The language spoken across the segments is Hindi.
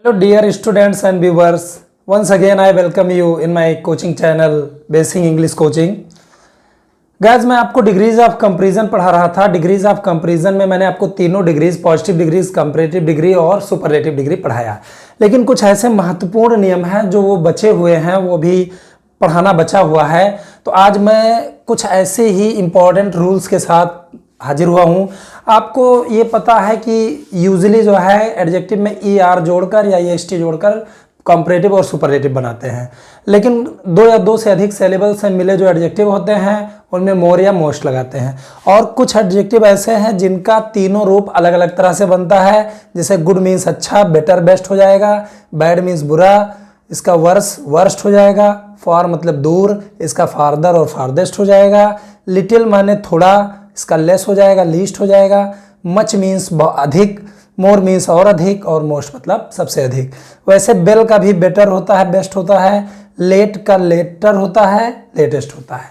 Hello dear students and viewers, once again I welcome you in my coaching channel Basic English Coaching। Guys मैं आपको डिग्रीज ऑफ कंपैरिजन पढ़ा रहा था। डिग्रीज ऑफ कंपैरिजन में मैंने आपको तीनों degrees, positive degrees, comparative degree और सुपरलेटिव डिग्री पढ़ाया। लेकिन कुछ ऐसे महत्वपूर्ण नियम हैं जो वो बचे हुए हैं, वो भी पढ़ाना बचा हुआ है। तो आज मैं कुछ ऐसे ही इम्पॉर्टेंट रूल्स के साथ हाजिर हुआ हूँ। आपको ये पता है कि यूजुअली जो है एडजेक्टिव में ई आर जोड़कर या एस टी जोड़कर कंपैरेटिव और सुपरलेटिव बनाते हैं। लेकिन दो या दो से अधिक सिलेबल से मिले जो एडजेक्टिव होते हैं उनमें मोर या मोस्ट लगाते हैं। और कुछ एडजेक्टिव ऐसे हैं जिनका तीनों रूप अलग अलग तरह से बनता है। जैसे गुड मीन्स अच्छा, बेटर बेस्ट हो जाएगा। बैड मीन्स बुरा, इसका वर्स वर्स्ट हो जाएगा। फॉर मतलब दूर, इसका फार्दर और फारदेस्ट हो जाएगा। लिटिल माने थोड़ा, इसका लेस हो जाएगा, लीस्ट हो जाएगा। मच मीन्स अधिक, मोर मीन्स और अधिक, और मोस्ट मतलब सबसे अधिक। वैसे बेल का भी बेटर होता है, बेस्ट होता है। लेट का लेटर होता है, लेटेस्ट होता है।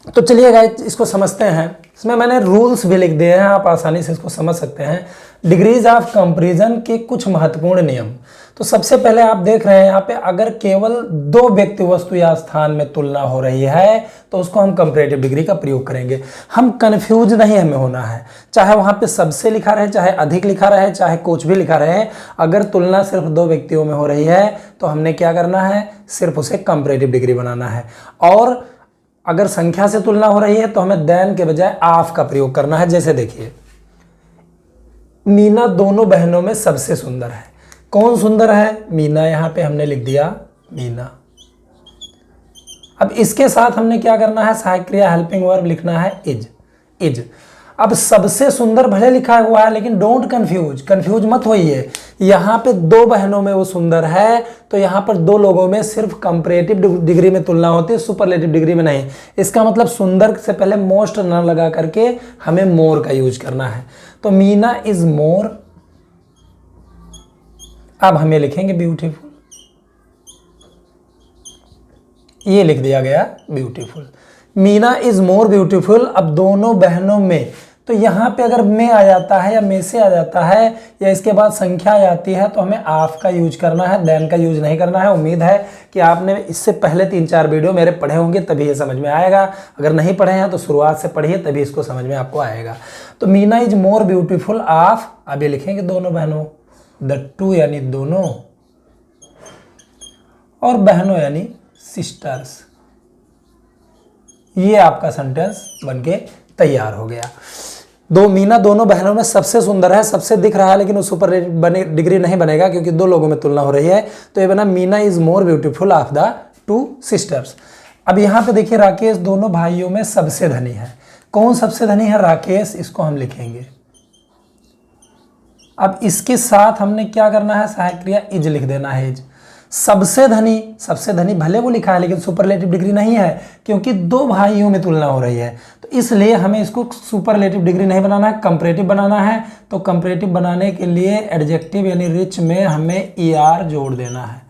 तो चलिए गाइस इसको समझते हैं। इसमें मैंने रूल्स भी लिख दिए हैं, आप आसानी से इसको समझ सकते हैं। डिग्रीज ऑफ कंपैरिजन के कुछ महत्वपूर्ण नियम। तो सबसे पहले आप देख रहे हैं यहाँ पे, अगर केवल दो व्यक्ति, वस्तु या स्थान में तुलना हो रही है तो उसको हम कंपैरेटिव डिग्री का प्रयोग करेंगे। हम कंफ्यूज नहीं हमें होना है, चाहे वहाँ पे सबसे लिखा रहे, चाहे अधिक लिखा रहे, चाहे कुछ भी लिखा रहे। अगर तुलना सिर्फ दो व्यक्तियों में हो रही है तो हमने क्या करना है, सिर्फ उसे कंपैरेटिव डिग्री बनाना है। और अगर संख्या से तुलना हो रही है तो हमें देन के बजाय ऑफ का प्रयोग करना है। जैसे देखिए, मीना दोनों बहनों में सबसे सुंदर है। कौन सुंदर है? मीना। यहां पे हमने लिख दिया मीना। अब इसके साथ हमने क्या करना है, सहायक क्रिया हेल्पिंग वर्ब लिखना है इज। इज। अब सबसे सुंदर भले लिखा हुआ है लेकिन डोंट कंफ्यूज, कंफ्यूज मत होइए। यहाँ पे दो बहनों में वो सुंदर है तो यहाँ पर दो लोगों में सिर्फ कंपैरेटिव डिग्री में तुलना होती है, सुपरलेटिव डिग्री में नहीं। इसका मतलब सुंदर से पहले मोस्ट न लगा करके हमें मोर का यूज करना है। तो मीना इज मोर। अब हमें लिखेंगे ब्यूटीफुल, ये लिख दिया गया beautiful. Meena is more beautiful. अब दोनों बहनों में, तो यहाँ पे अगर में आ जाता है या में से आ जाता है या इसके बाद संख्या आ जाती है तो हमें ऑफ का यूज करना है, देन का यूज नहीं करना है। उम्मीद है कि आपने इससे पहले 3-4 वीडियो मेरे पढ़े होंगे, तभी ये समझ में आएगा। अगर नहीं पढ़े हैं तो शुरुआत से पढ़िए, तभी इसको समझ में आपको आएगा। तो Meena is more beautiful of, अब ये लिखेंगे दोनों बहनों, द टू यानी दोनों, और बहनों यानी सिस्टर्स। ये आपका सेंटेंस बनके तैयार हो गया। मीना दोनों बहनों में सबसे सुंदर है, सबसे दिख रहा है, लेकिन वो सुपरलेटिव डिग्री नहीं बनेगा क्योंकि दो लोगों में तुलना हो रही है। तो ये बना Meena is more beautiful of the two sisters. अब यहाँ पे देखिए, राकेश दोनों भाइयों में सबसे धनी है। कौन सबसे धनी है? राकेश। इसको हम लिखेंगे। अब इसके साथ हमने क्या करना है, सहायक क्रिया इज लिख देना है। इज। सबसे धनी, सबसे धनी भले वो लिखा है लेकिन सुपरलेटिव डिग्री नहीं है क्योंकि दो भाइयों में तुलना हो रही है। तो इसलिए हमें इसको सुपरलेटिव डिग्री नहीं बनाना है, कंपैरेटिव बनाना है। तो कंपैरेटिव बनाने के लिए एडजेक्टिव यानी रिच में हमें ई आर जोड़ देना है।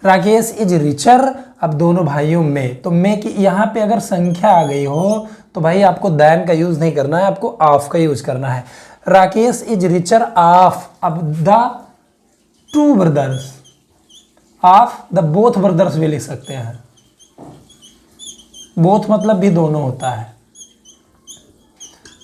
Rakesh is richer. अब दोनों भाइयों में, तो में की यहाँ पे अगर संख्या आ गई हो तो भाई आपको देन का यूज नहीं करना है, आपको ऑफ का यूज करना है। राकेश इज रिचर ऑफ, अब the two brothers, of the both brothers भी लिख सकते हैं। बोथ मतलब भी दोनों होता है।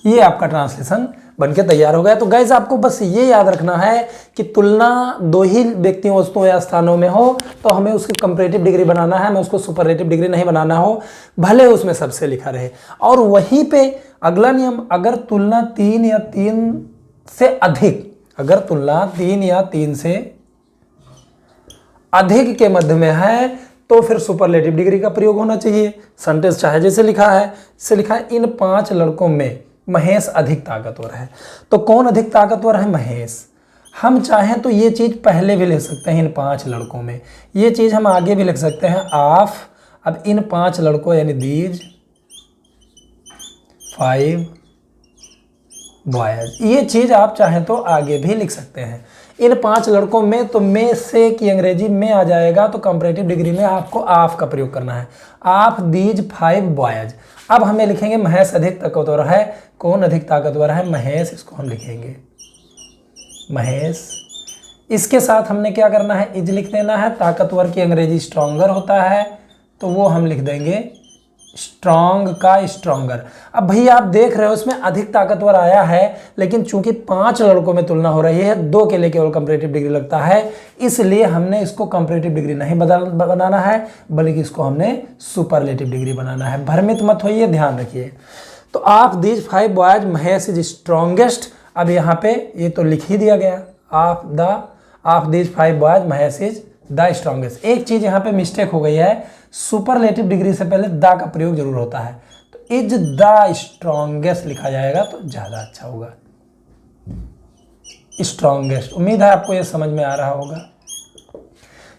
ये आपका ट्रांसलेशन बनके तैयार हो गया। तो गाइस आपको बस ये याद रखना है कि तुलना दो ही व्यक्तियों, वस्तुओं या स्थानों में हो तो हमें उसकी कंपैरेटिव डिग्री बनाना है, हमें उसको सुपरलेटिव डिग्री नहीं बनाना हो, भले उसमें सबसे लिखा रहे। और वहीं पे अगला नियम, अगर तुलना 3 या 3 से अधिक, अगर तुलना 3 या 3 से अधिक के मध्य में है तो फिर सुपरलेटिव डिग्री का प्रयोग होना चाहिए। सेंटेंस चाहे जैसे लिखा है, इससे लिखा है इन 5 लड़कों में महेश अधिक ताकतवर है। तो कौन अधिक ताकतवर है? महेश। हम चाहें तो ये चीज पहले भी लिख सकते हैं, इन 5 लड़कों में। ये चीज हम आगे भी लिख सकते हैं, ऑफ। अब इन 5 लड़कों यानी दीज 5 बॉयज, ये चीज आप चाहें तो आगे भी लिख सकते हैं। इन 5 लड़कों में, तो में से की अंग्रेजी में आ जाएगा तो कंपैरेटिव डिग्री में आपको ऑफ का प्रयोग करना है। Of these 5 boys. अब हमें लिखेंगे महेश अधिक ताकतवर है। कौन अधिक ताकतवर है? महेश। इसको हम लिखेंगे महेश इसके साथ हमने क्या करना है, इज लिख देना है। ताकतवर की अंग्रेजी स्ट्रॉन्गर होता है, तो वो हम लिख देंगे स्ट्रॉन्ग का स्ट्रॉन्गर। अब भैया आप देख रहे हो इसमें अधिक ताकतवर आया है, लेकिन चूंकि 5 लड़कों में तुलना हो रही है, 2 के लिए केवल कंपैरेटिव डिग्री लगता है, इसलिए हमने इसको कंपैरेटिव डिग्री नहीं बनाना है, बल्कि इसको हमने सुपरलेटिव डिग्री बनाना है। भ्रमित मत होइए, ध्यान रखिए। तो of these 5 boys Mahesh is strongest. अब यहाँ पे ये तो लिख ही दिया गया, of these 5 boys Mahesh is the strongest. एक चीज यहाँ पे मिस्टेक हो गई है, सुपरलेटिव डिग्री से पहले द का प्रयोग जरूर होता है, तो इज द स्ट्रॉन्गेस्ट लिखा जाएगा तो ज्यादा अच्छा होगा, स्ट्रॉन्गेस्ट। उम्मीद है आपको ये समझ में आ रहा होगा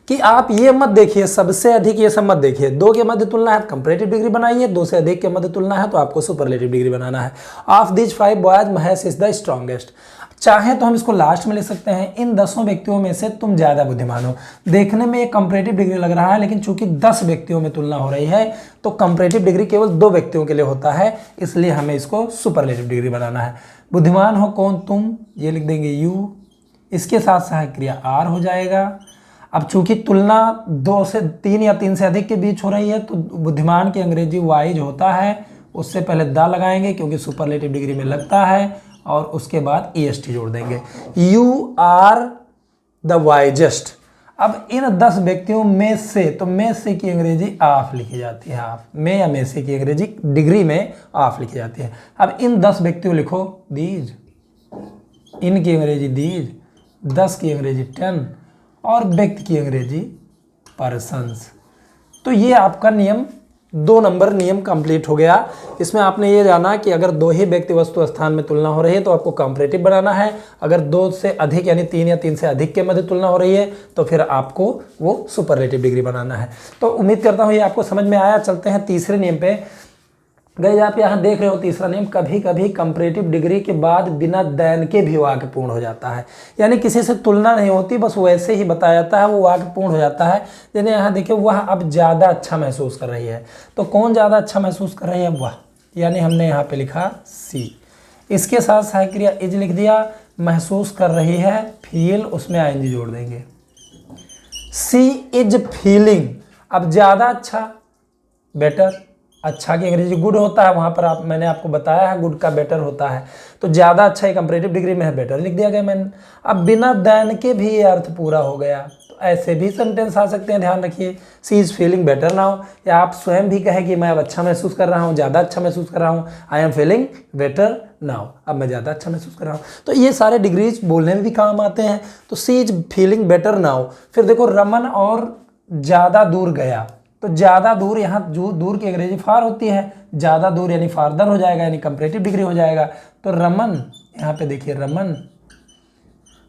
कि आप ये मत देखिए सबसे अधिक, ये सब मत देखिए। 2 के मध्य तुलना है कंपैरेटिव डिग्री बनाइए, 2 से अधिक के मध्य तुलना है तो आपको सुपरलेटिव डिग्री बनाना है। Of these 5 boys Mahesh is the strongest. चाहे तो हम इसको लास्ट में ले सकते हैं, इन 10 व्यक्तियों में से तुम ज्यादा बुद्धिमान हो। देखने में एक कंपैरेटिव डिग्री लग रहा है, लेकिन चूंकि 10 व्यक्तियों में तुलना हो रही है तो कंपैरेटिव डिग्री केवल 2 व्यक्तियों के लिए होता है, इसलिए हमें इसको सुपरलेटिव डिग्री बनाना है। बुद्धिमान हो कौन, तुम, ये लिख देंगे यू। इसके साथ सहायक क्रिया आर हो जाएगा। अब चूंकि तुलना 2 से 3 या 3 से अधिक के बीच हो रही है, तो बुद्धिमान की अंग्रेजी वाइज होता है, उससे पहले द लगाएंगे क्योंकि सुपरलेटिव डिग्री में लगता है, और उसके बाद EST जोड़ देंगे। You are the wisest. अब इन 10 व्यक्तियों में से, तो में से की अंग्रेजी ऑफ लिखी जाती है, ऑफ में या में से की अंग्रेजी डिग्री में ऑफ लिखी जाती है। अब इन 10 व्यक्तियों लिखो दीज, इनकी अंग्रेजी दीज, 10 की अंग्रेजी 10, और व्यक्ति की अंग्रेजी पर्सन्स। तो ये आपका नियम 2 नंबर नियम कंप्लीट हो गया। इसमें आपने ये जाना कि अगर 2 ही व्यक्ति वस्तु स्थान में तुलना हो रही है तो आपको कंपैरेटिव बनाना है, अगर 2 से अधिक यानी 3 या 3 से अधिक के मध्य तुलना हो रही है तो फिर आपको वो सुपरलेटिव डिग्री बनाना है। तो उम्मीद करता हूँ ये आपको समझ में आया। चलते हैं तीसरे नियम पे। गाइस आप यहाँ देख रहे हो तीसरा नियम, कभी कभी कंपैरेटिव डिग्री के बाद बिना दैन के भी वाक्य पूर्ण हो जाता है, यानी किसी से तुलना नहीं होती, बस वैसे ही बताया जाता है, वो वाक्य पूर्ण हो जाता है। यानी यहाँ देखिए वह अब ज़्यादा अच्छा महसूस कर रही है, तो कौन ज़्यादा अच्छा महसूस कर रही है, वह, यानी हमने यहाँ पे लिखा सी। इसके साथ सहायक क्रिया इज लिख दिया, महसूस कर रही है फील, उसमें ING जोड़ देंगे। सी इज फीलिंग। अब ज़्यादा अच्छा, बेटर, अच्छा की अंग्रेजी गुड होता है, वहाँ पर मैंने आपको बताया है गुड का बेटर होता है, तो ज़्यादा अच्छा ही कंपैरेटिव डिग्री में है, बेटर लिख दिया गया मैंने। अब बिना दैन के भी ये अर्थ पूरा हो गया, तो ऐसे भी सेंटेंस आ सकते हैं, ध्यान रखिए। सी इज़ फीलिंग बेटर नाउ, या आप स्वयं भी कहें कि मैं अब अच्छा महसूस कर रहा हूँ, ज़्यादा अच्छा महसूस कर रहा हूँ, I am feeling better now, अब मैं ज़्यादा अच्छा महसूस कर रहा हूँ। तो ये सारे डिग्रीज बोलने में भी काम आते हैं। तो सी इज फीलिंग बेटर नाउ। फिर देखो रमन और ज़्यादा दूर गया, तो ज़्यादा दूर, यहाँ जो दूर की अंग्रेजी फार होती है, ज़्यादा दूर यानी फारदर हो जाएगा, यानी कंपैरेटिव डिग्री हो जाएगा। तो रमन, यहाँ पे देखिए रमन,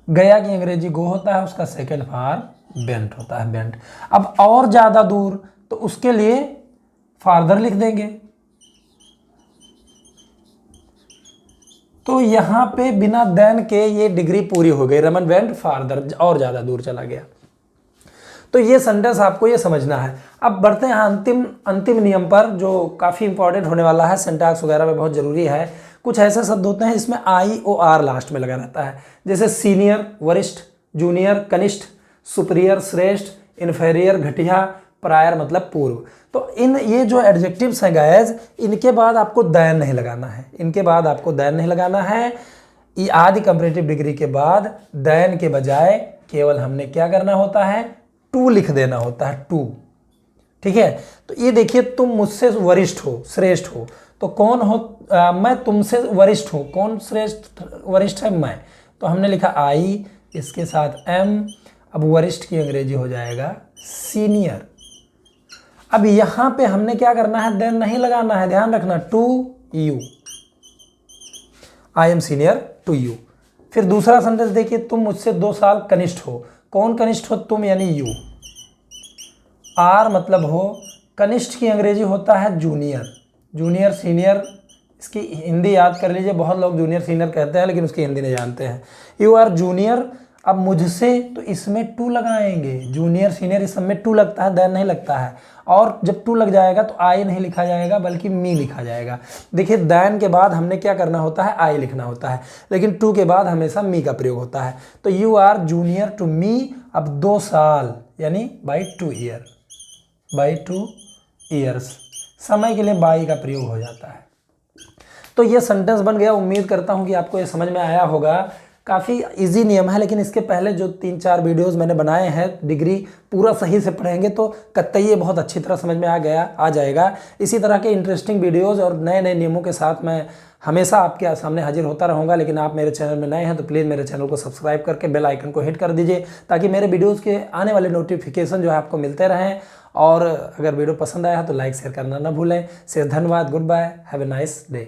गया की अंग्रेजी गो होता है, उसका सेकंड फार बेंट होता है, बेंट। अब और ज़्यादा दूर, तो उसके लिए फारदर लिख देंगे। तो यहाँ पे बिना देन के ये डिग्री पूरी हो गई, रमन वेंट फारदर, और ज़्यादा दूर चला गया। तो ये सेंटेंस आपको ये समझना है। अब बढ़ते हैं अंतिम नियम पर, जो काफ़ी इंपॉर्टेंट होने वाला है, सिंटैक्स वगैरह में बहुत ज़रूरी है। कुछ ऐसे शब्द होते हैं जिसमें IOR लास्ट में लगा रहता है, जैसे सीनियर वरिष्ठ, जूनियर कनिष्ठ, सुपीरियर श्रेष्ठ, इन्फीरियर घटिया, प्रायर मतलब पूर्व। तो ये जो एडजेक्टिव्स हैं गाइस, इनके बाद आपको दैन नहीं लगाना है, इनके बाद आपको दैन नहीं लगाना है। ये आदि कंपैरेटिव डिग्री के बाद दैन के बजाय केवल हमने क्या करना होता है, टू लिख देना होता है, टू। ठीक है, तो ये देखिए तुम मुझसे वरिष्ठ हो, श्रेष्ठ हो, तो कौन हो, मैं तुमसे वरिष्ठ हूँ, कौन श्रेष्ठ वरिष्ठ है, मैं, तो हमने लिखा आई, इसके साथ M। अब वरिष्ठ की अंग्रेजी हो जाएगा सीनियर। अब यहाँ पे हमने क्या करना है, देन नहीं लगाना है, ध्यान रखना, to you, I am senior to you. फिर दूसरा सेंटेंस देखिए, तुम मुझसे 2 साल कनिष्ठ हो, कौन कनिष्ठ हो, तुम यानी यू। आर मतलब हो, कनिष्ठ की अंग्रेजी होता है जूनियर, जूनियर सीनियर, इसकी हिंदी याद कर लीजिए, बहुत लोग जूनियर सीनियर कहते हैं लेकिन उसकी हिंदी नहीं जानते हैं। यू आर जूनियर, अब मुझसे तो इसमें टू लगाएंगे, जूनियर सीनियर इस सब में टू लगता है, देन नहीं लगता है। और जब टू लग जाएगा तो आई नहीं लिखा जाएगा बल्कि मी लिखा जाएगा। देखिए देन के बाद हमने क्या करना होता है, आई लिखना होता है, लेकिन टू के बाद हमेशा मी का प्रयोग होता है। तो you are junior to me, अब 2 साल यानी बाई 2 ईयर, बाई 2 ईयर्स, समय के लिए बाई का प्रयोग हो जाता है। तो ये सेंटेंस बन गया। उम्मीद करता हूँ कि आपको ये समझ में आया होगा। काफ़ी इजी नियम है, लेकिन इसके पहले जो 3-4 वीडियोस मैंने बनाए हैं, डिग्री पूरा सही से पढ़ेंगे तो कतई ये बहुत अच्छी तरह समझ में आ जाएगा। इसी तरह के इंटरेस्टिंग वीडियोस और नए नए नियमों के साथ मैं हमेशा आपके सामने हाजिर होता रहूँगा। लेकिन आप मेरे चैनल में नए हैं तो प्लीज़ मेरे चैनल को सब्सक्राइब करके बेल आइकन को हिट कर दीजिए, ताकि मेरे वीडियोज़ के आने वाले नोटिफिकेशन जो है आपको मिलते रहें। और अगर वीडियो पसंद आया है तो लाइक शेयर करना ना भूलें। से धन्यवाद, good bye, have a nice day.